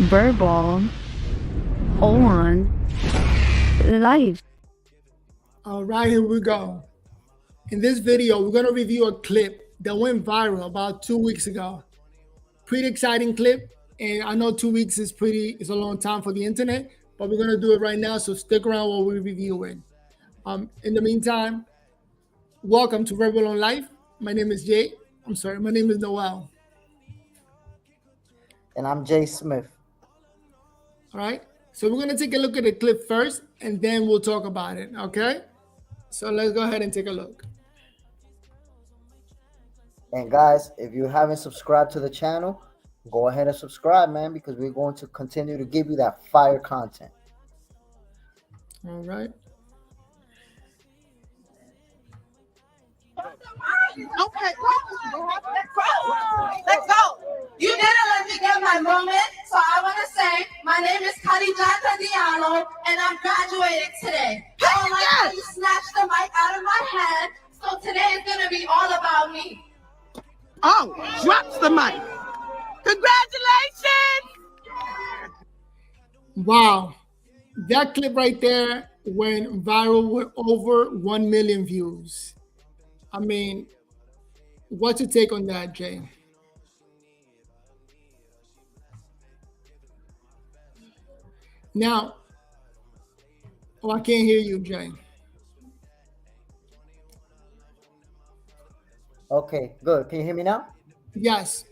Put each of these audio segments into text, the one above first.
Verbal on life. All right, here we go. In this video, we're going to review a clip that went viral about 2 weeks ago. Pretty exciting clip. And I know 2 weeks is a long time for the internet, but we're going to do it right now. So stick around while we review it. In the meantime, welcome to Verbal on Life. My name is my name is Noel. And I'm Jay Smith. All right. So we're going to take a look at the clip first, and then we'll talk about it. Okay. So let's go ahead and take a look. And guys, if you haven't subscribed to the channel, go ahead and subscribe, man, because we're going to continue to give you that fire content. All right. Okay. Let's go. You didn't let me get my moment, so I want to say my name is Khadija Diallo, and I'm graduating today. I don't like how you snatched the mic out of my hand, so today is going to be all about me. Oh, drops the mic. Congratulations! Wow. That clip right there went viral with over 1 million views. I mean, what's your take on that, Jay? Now, I can't hear you, Jay. Okay, good. Can you hear me now? Yes.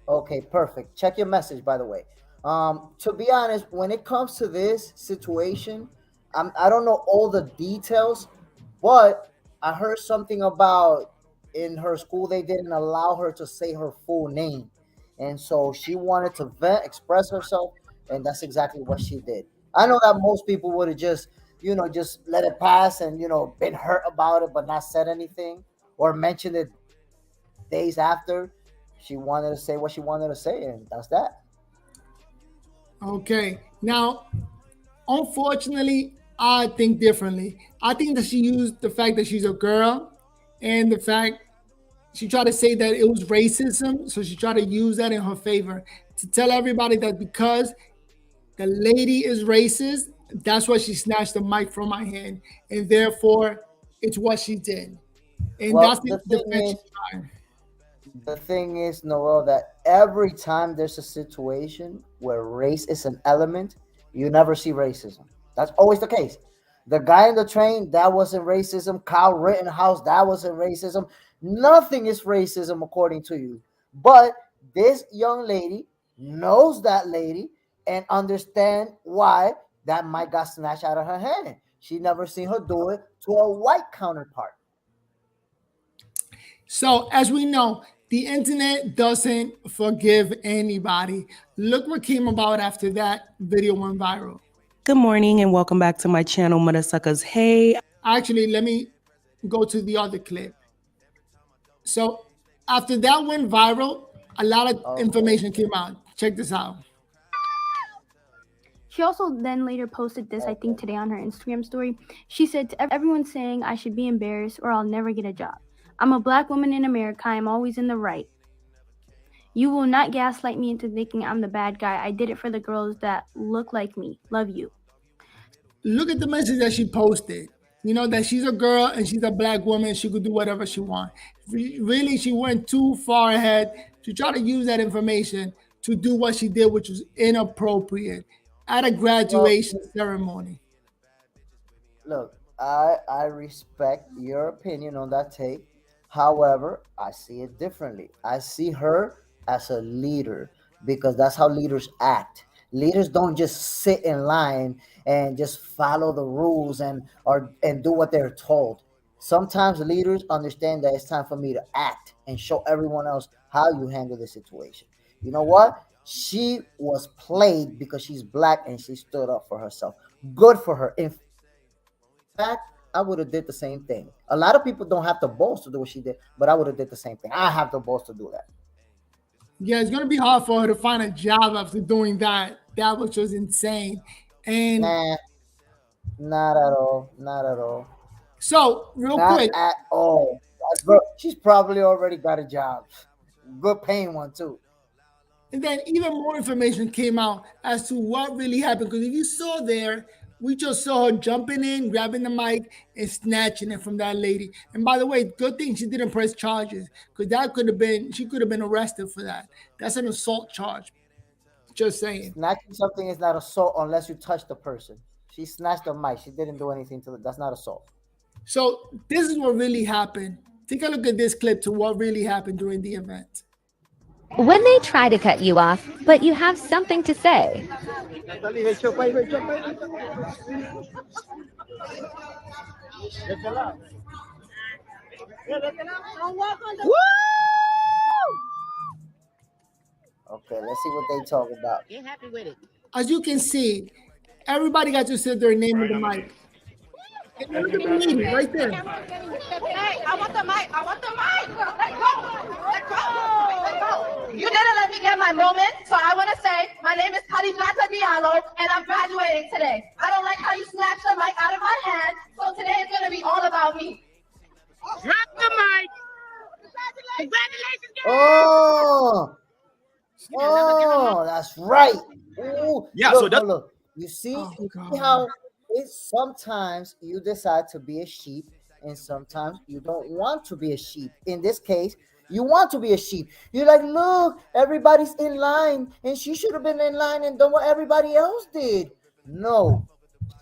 Okay, perfect. Check your message, by the way. To be honest, when it comes to this situation, I don't know all the details, but I heard something about in her school they didn't allow her to say her full name, and so she wanted to vent, express herself, and that's exactly what she did. I know that most people would have just let it pass and been hurt about it, but not said anything or mentioned it days after. She wanted to say what she wanted to say, and that's that. Okay. Now, unfortunately, I think differently. I think that she used the fact that she's a girl and the fact she tried to say that it was racism. So she tried to use that in her favor to tell everybody that because the lady is racist, that's why she snatched the mic from my hand. And therefore, it's what she did. And that's Well, the the thing defense is, she's trying. Noel, that every time there's a situation where race is an element, you never see racism. That's always the case. The guy in the train, that wasn't racism. Kyle Rittenhouse, that wasn't racism. Nothing is racism according to you. But this young lady knows that lady and understand why that mic got snatched out of her hand. She never seen her do it to a white counterpart. So, as we know, the internet doesn't forgive anybody. Look what came about after that video went viral. Good morning and welcome back to my channel, Mother Suckers. Hey. Actually, let me go to the other clip. So, after that went viral, a lot of information came out. Check this out. She also then later posted this, I think today on her Instagram story. She said, to everyone saying I should be embarrassed or I'll never get a job. I'm a black woman in America. I'm always in the right. You will not gaslight me into thinking I'm the bad guy. I did it for the girls that look like me. Love you. Look at the message that she posted. You know, that she's a girl and she's a black woman. She could do whatever she wants. Really, she went too far ahead to try to use that information to do what she did, which was inappropriate at a graduation ceremony. Look, I respect your opinion on that take. However, I see it differently. I see her as a leader because that's how leaders act. Leaders don't just sit in line and just follow the rules and do what they're told. Sometimes leaders understand that it's time for me to act and show everyone else how you handle the situation. You know what? She was played because she's black and she stood up for herself. Good for her. In fact, I would have did the same thing. A lot of people don't have the balls to do what she did, but I would have did the same thing. I have the balls to do that. Yeah, it's gonna be hard for her to find a job after doing that. That was just insane. And Nah, not at all. Not at all. so, real Not quick, at all. Bro, she's probably already got a job. Good paying one too. And then even more information came out as to what really happened. Because if you saw there, we just saw her jumping in, grabbing the mic, and snatching it from that lady. And by the way, good thing she didn't press charges, because she could have been arrested for that. That's an assault charge. Just saying. Snatching something is not assault unless you touch the person. She snatched the mic. She didn't do anything to it. That's not assault. So this is what really happened. Take a look at this clip to what really happened during the event. When they try to cut you off, but you have something to say. Okay, let's see what they talk about. Get happy with it. As you can see, everybody got to say their name on the mic. And look at the lady right there. Hey, I want the mic. I want the mic. Let go. Let go. Let go. You didn't let me get my moment, so I want to say my name is Khadijata Diallo, and I'm graduating today. I don't like how you snatched the mic out of my hand, so today is going to be all about me. Drop the mic. Congratulations, girl. Oh, that's right. Ooh, Yeah, look, so that- look. You see, Oh, you God. see how sometimes you decide to be a sheep, and sometimes you don't want to be a sheep. In this case, you want to be a sheep. You're like, look, everybody's in line, and she should have been in line and done what everybody else did. No,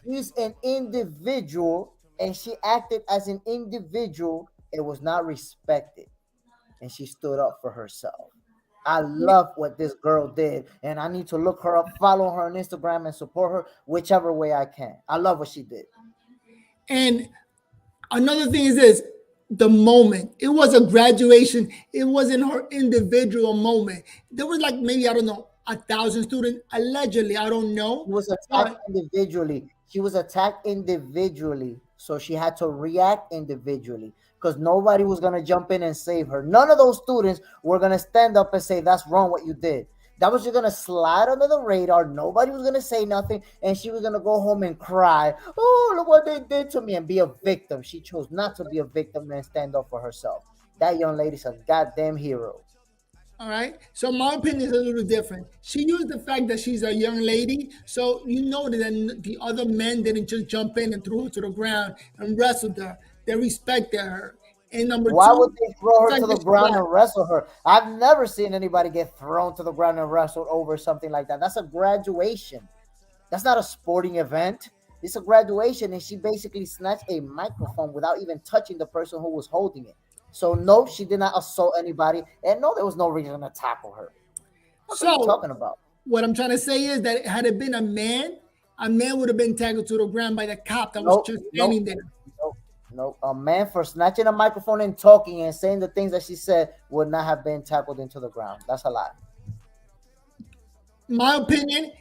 she's an individual, and she acted as an individual. It was not respected, and she stood up for herself. I love what this girl did, and I need to look her up, follow her on Instagram, and support her whichever way I can. I love what she did. And another thing is this, the moment. It was a graduation. It wasn't her individual moment. There was like maybe, I don't know, 1,000 students, allegedly. I don't know. She was attacked individually. She was attacked individually, so she had to react individually because nobody was going to jump in and save her. None of those students were going to stand up and say, that's wrong what you did. That was just going to slide under the radar. Nobody was going to say nothing, and she was going to go home and cry. Oh, look what they did to me, and be a victim. She chose not to be a victim and stand up for herself. That young lady's a goddamn hero. All right. So my opinion is a little different. She used the fact that she's a young lady. So you know that the other men didn't just jump in and throw her to the ground and wrestled her. They respected her. And number Why two, would they throw her fact to the that she's ground black. and wrestle her? I've never seen anybody get thrown to the ground and wrestled over something like that. That's a graduation. That's not a sporting event. It's a graduation, and she basically snatched a microphone without even touching the person who was holding it. So no, she did not assault anybody, and no, there was no reason to tackle her. What are you talking about? What I'm trying to say is that had it been a man would have been tackled to the ground by the cop that was just standing there. No, a man for snatching a microphone and talking and saying the things that she said would not have been tackled into the ground. That's a lie. My opinion,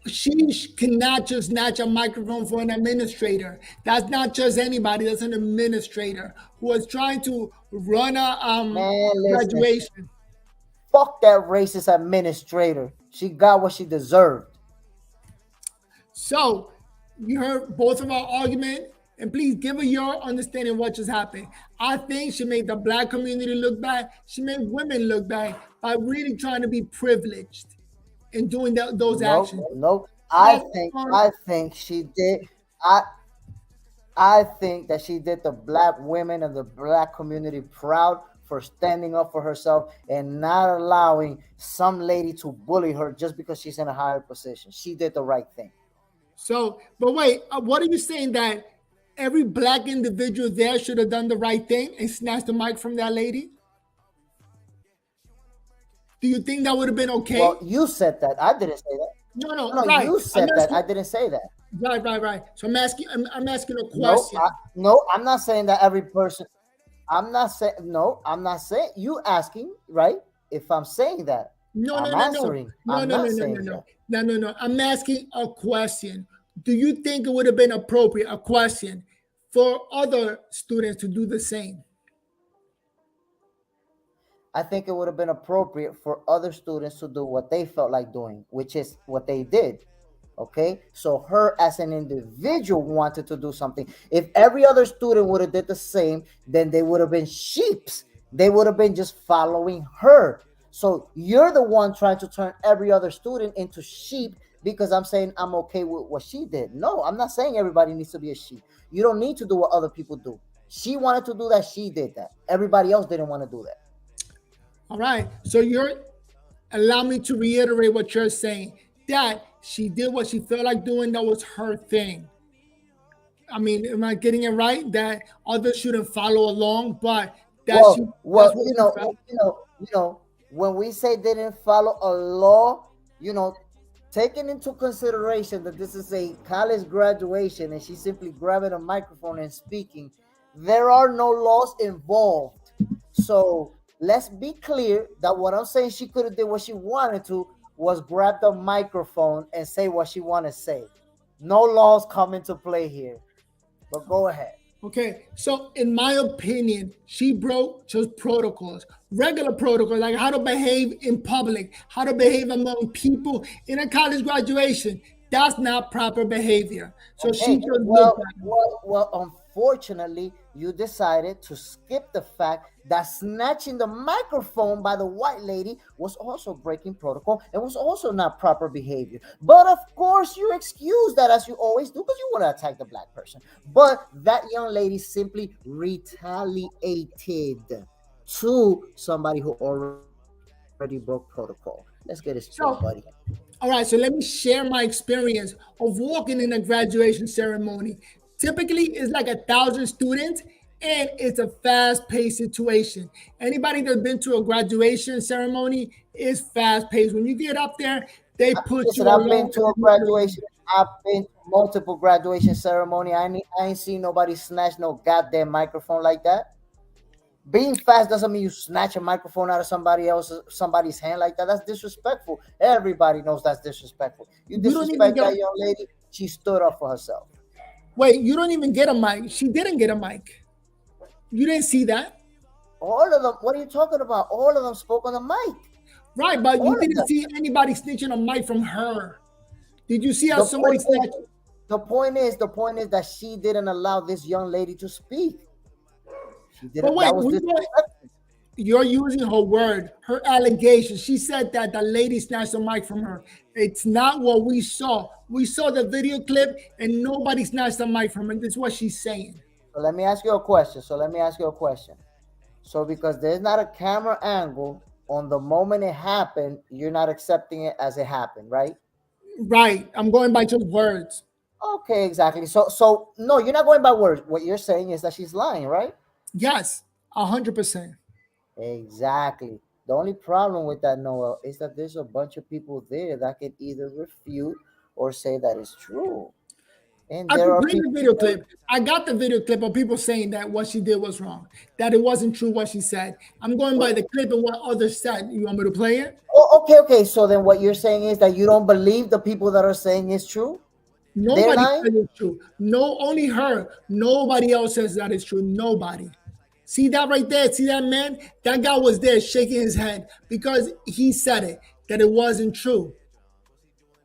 she cannot just snatch a microphone for an administrator. That's not just anybody. That's an administrator who was trying to run a graduation. Fuck that racist administrator. She got what she deserved. So you heard both of our argument, and please give her your understanding of what just happened. I think she made the black community look bad. She made women look bad by really trying to be privileged and doing those actions. No, I think she did. I think that she did the black women and the black community proud for standing up for herself and not allowing some lady to bully her just because she's in a higher position. She did the right thing. So, but wait, what are you saying, that every black individual there should have done the right thing and snatched the mic from that lady? Do you think that would have been okay? Well, you said that. I didn't say that. No, right. You said that. I didn't say that. Right. So I'm asking a question. No, I'm not saying that every person. I'm not saying. No, I'm not saying. You asking, right? If I'm saying that. No. I'm asking a question. Do you think it would have been appropriate, a question, for other students to do the same? I think it would have been appropriate for other students to do what they felt like doing, which is what they did. Okay, so her as an individual wanted to do something. If every other student would have did the same, then they would have been sheeps. They would have been just following her. So you're the one trying to turn every other student into sheep because I'm saying I'm okay with what she did. No, I'm not saying everybody needs to be a sheep. You don't need to do what other people do. She wanted to do that. She did that. Everybody else didn't want to do that. All right. So allow me to reiterate what you're saying. That she did what she felt like doing. That was her thing. I mean, am I getting it right? That others shouldn't follow along, but that's what you she know, felt. when we say they didn't follow a law, taking into consideration that this is a college graduation and she's simply grabbing a microphone and speaking, there are no laws involved. So let's be clear that what I'm saying she could have did what she wanted to was grab the microphone and say what she wanted to say. No laws come into play here. But go ahead. Okay, so in my opinion, she broke just protocols, regular protocols, like how to behave in public, how to behave among people in a college graduation. That's not proper behavior. So she just looked at him. Well, unfortunately, you decided to skip the fact that snatching the microphone by the white lady was also breaking protocol and was also not proper behavior. But of course, you excuse that as you always do because you want to attack the black person. But that young lady simply retaliated to somebody who already broke protocol. Let's get it straight, buddy. All right, so let me share my experience of walking in a graduation ceremony. Typically, it's like 1,000 students, and it's a fast-paced situation. Anybody that's been to a graduation ceremony is fast-paced. When you get up there, they put you I've been to a graduation. I've been to multiple graduation ceremony. I ain't seen nobody snatch no goddamn microphone like that. Being fast doesn't mean you snatch a microphone out of somebody's hand like that. That's disrespectful. Everybody knows that's disrespectful. You disrespect that young lady. She stood up for herself. Wait, you don't even get a mic. She didn't get a mic. You didn't see that? All of them. What are you talking about? All of them spoke on the mic. Right, but you didn't see anybody snitching a mic from her. Did you see how somebody snatched? The point is that she didn't allow this young lady to speak. She didn't. But wait, you're using her word, her allegation. She said that the lady snatched the mic from her. It's not what we saw. We saw the video clip and nobody snatched the mic from her. That's what she's saying. So let me ask you a question. So because there's not a camera angle on the moment it happened, you're not accepting it as it happened, right? Right. I'm going by just words. Okay, exactly. So no, you're not going by words. What you're saying is that she's lying, right? Yes, 100%. Exactly. The only problem with that, Noel, is that there's a bunch of people there that can either refute or say that it's true. And I can play the video clip. I got the video clip of people saying that what she did was wrong, that it wasn't true what she said. I'm going by the clip and what others said. You want me to play it? Oh, okay. So then what you're saying is that you don't believe the people that are saying it's true? Nobody said it's true. No, only her. Nobody else says that it's true. Nobody. See that right there? See that man? That guy was there shaking his head because he said it, that it wasn't true.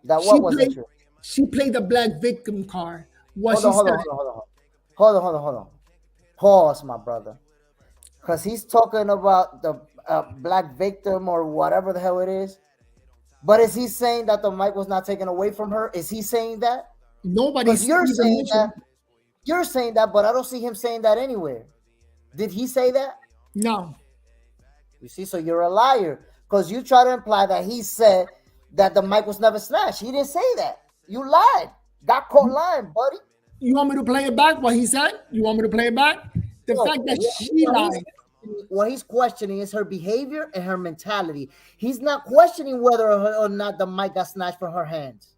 That what wasn't true? She played the black victim card. Hold on. Pause, my brother. Because he's talking about the black victim or whatever the hell it is. But is he saying that the mic was not taken away from her? Is he saying that? Nobody's you're saying that. You're saying that, but I don't see him saying that anywhere. Did he say that? No. You see, so you're a liar because you try to imply that he said that the mic was never snatched. He didn't say that. You lied. Got caught lying, buddy. You want me to play it back? What he said? You want me to play it back? The fact that she lied. What he's questioning is her behavior and her mentality. He's not questioning whether or not the mic got snatched from her hands.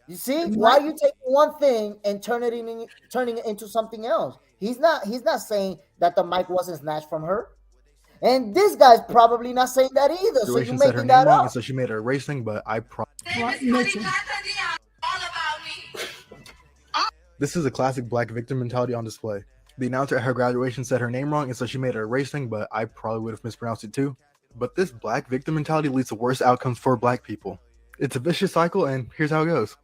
You see, why are you taking one thing and turning it into something else? He's not saying that the mic wasn't snatched from her. And this guy's probably not saying that either. So you're making that up. So she made her racing, but I This is a classic black victim mentality on display. The announcer at her graduation said her name wrong, and so she made her racing, but I probably would have mispronounced it too. But this black victim mentality leads to worse outcomes for black people. It's a vicious cycle, and here's how it goes.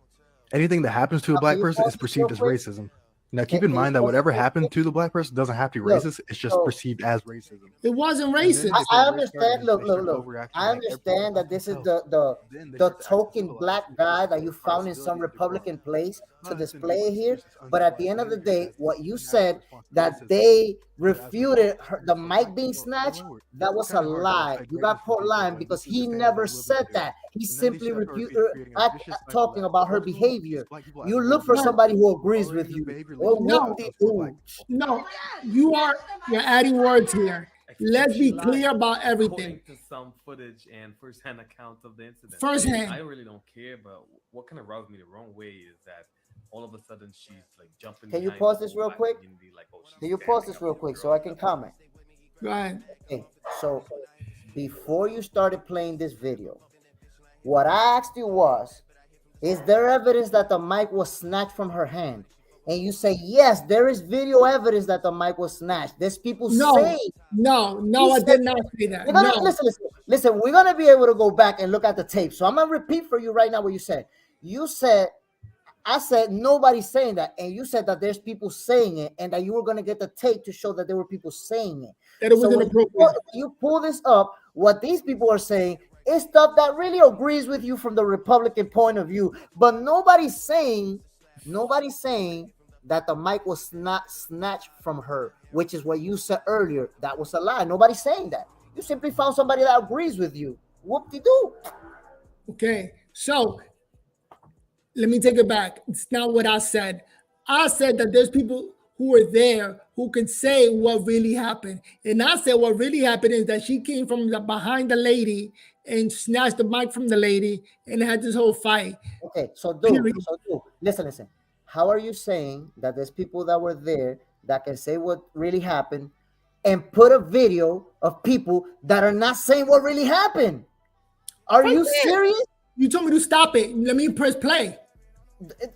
Anything that happens to a black person is perceived as racism. Now, keep in mind that whatever happened to the black person doesn't have to be Look, racist. It's just so perceived as racism. It wasn't And then racist. if I a race card understand. is- Look, they look, start look. overreacting I like everything understand that about this is themselves, then they the start to token actualize black it. guy that you The found in some possibility of Republican degrowth. place to But then display they it here. push this But at uncivilized the end of the behavior day, as what the you natural said response to that racism. they But as a result, refuted the so mic black being people are snatched, lowered. that It's was a kind of hard to lie. expect You greatness got from caught people lying when because this is the he same never as what they said do. that. He And then they simply start creating a vicious cycle talking that about her ultimately behavior. sees black people as You more look for vulnerable, somebody who who are agrees already with in this you. behavior Well, leading to No, whoop-de-doo. no, you're adding words here. Let's be clear about everything. According to some footage and first-hand accounts of the incident. Firsthand. I really don't care, but what kind of rubbed me the wrong way is that all of a sudden she's like jumping. Can you behind pause the this whole real black quick? community, like, oh, she's Can you pause standing this up real for quick the so I girls. can comment? Go ahead. Okay, so before you started playing this video, what I asked you was, is there evidence that the mic was snatched from her hand? And you say, yes, there is video evidence that the mic was snatched. There's people saying. No, I did not say that. We're gonna No. listen. We're gonna be able to go back and look at the tape. So I'm gonna repeat for you right now what you said. You said, I said nobody's saying that, and you said that there's people saying it, and that you were gonna get the tape to show that there were people saying it. That it was So inappropriate. you pull this up, what these people are saying is stuff that really agrees with you from the Republican point of view, but nobody's saying that the mic was not snatched from her, which is what you said earlier. That was a lie. Nobody's saying that. You simply found somebody that agrees with you. Whoop-de-doo. Okay, so let me take it back. It's not what I said. I said that there's people who were there who can say what really happened. And I said what really happened is that she came from behind the lady and snatched the mic from the lady and had this whole fight. Okay, so dude, listen. How are you saying that there's people that were there that can say what really happened and put a video of people that are not saying what really happened? Are you serious? You told me to stop it. Let me press play.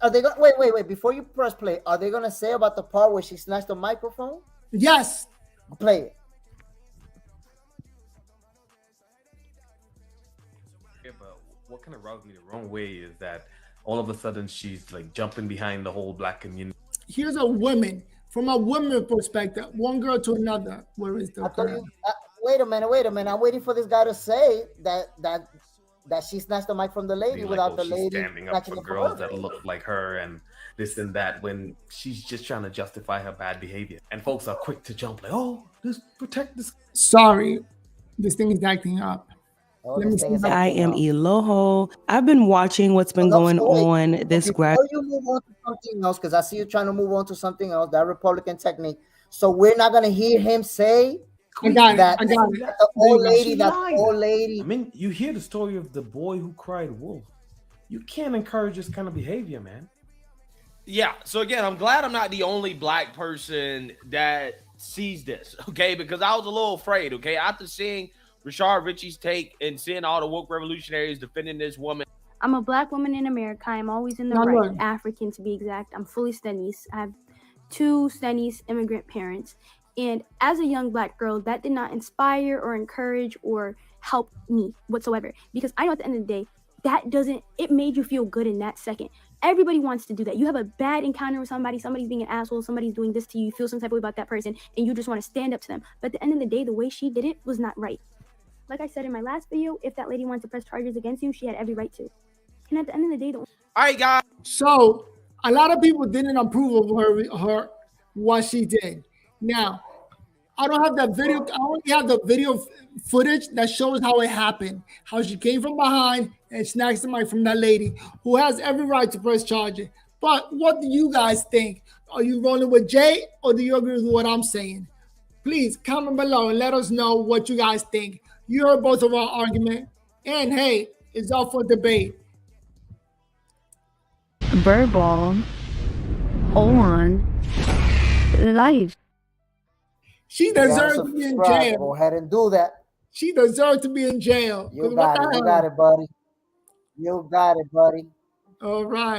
Are they gonna wait? Before you press play, are they gonna say about the part where she snatched the microphone? Yes. Play it. Yeah, but what kind of rubbed me the wrong way is that all of a sudden she's like jumping behind the whole black community. Here's a woman from a woman perspective, one girl to another. Where is the girl? Wait a minute. I'm waiting for this guy to say that she snatched the mic from the lady without the lady standing up for girls that look like her and this and that, when she's just trying to justify her bad behavior. And folks are quick to jump like, oh, just protect this. Sorry, this thing is acting up. I am Eloho. I've been watching what's been going on this Before you move on to something else, because I see you trying to move on to something else, that Republican technique. So we're not gonna hear him say that the old lady. I mean, you hear the story of the boy who cried wolf. You can't encourage this kind of behavior, man. Yeah. So again, I'm glad I'm not the only black person that sees this. Okay, because I was a little afraid. Okay, after seeing Rashard Richie's take and seeing all the woke revolutionaries defending this woman. I'm a black woman in America. I'm always in the right. African, to be exact. I'm fully Stenese. I have 2 Stenese immigrant parents. And as a young black girl, that did not inspire or encourage or help me whatsoever. Because I know at the end of the day, it made you feel good in that second. Everybody wants to do that. You have a bad encounter with somebody's being an asshole, somebody's doing this to you, you feel some type of way about that person, and you just want to stand up to them. But at the end of the day, the way she did it was not right. Like I said in my last video, if that lady wanted to press charges against you, she had every right to. And at the end of the day, all right, guys. So a lot of people didn't approve of her what she did. Now, I don't have that video. I only have the video footage that shows how it happened, how she came from behind and snatched the mic from that lady who has every right to press charges. But what do you guys think? Are you rolling with Jay or do you agree with what I'm saying? Please comment below and let us know what you guys think. You heard both of our argument. And hey, it's up for debate. Verbal on life. She deserves to be in jail. Go ahead and do that. She deserves to be in jail. You got it, buddy. You got it, buddy. All right.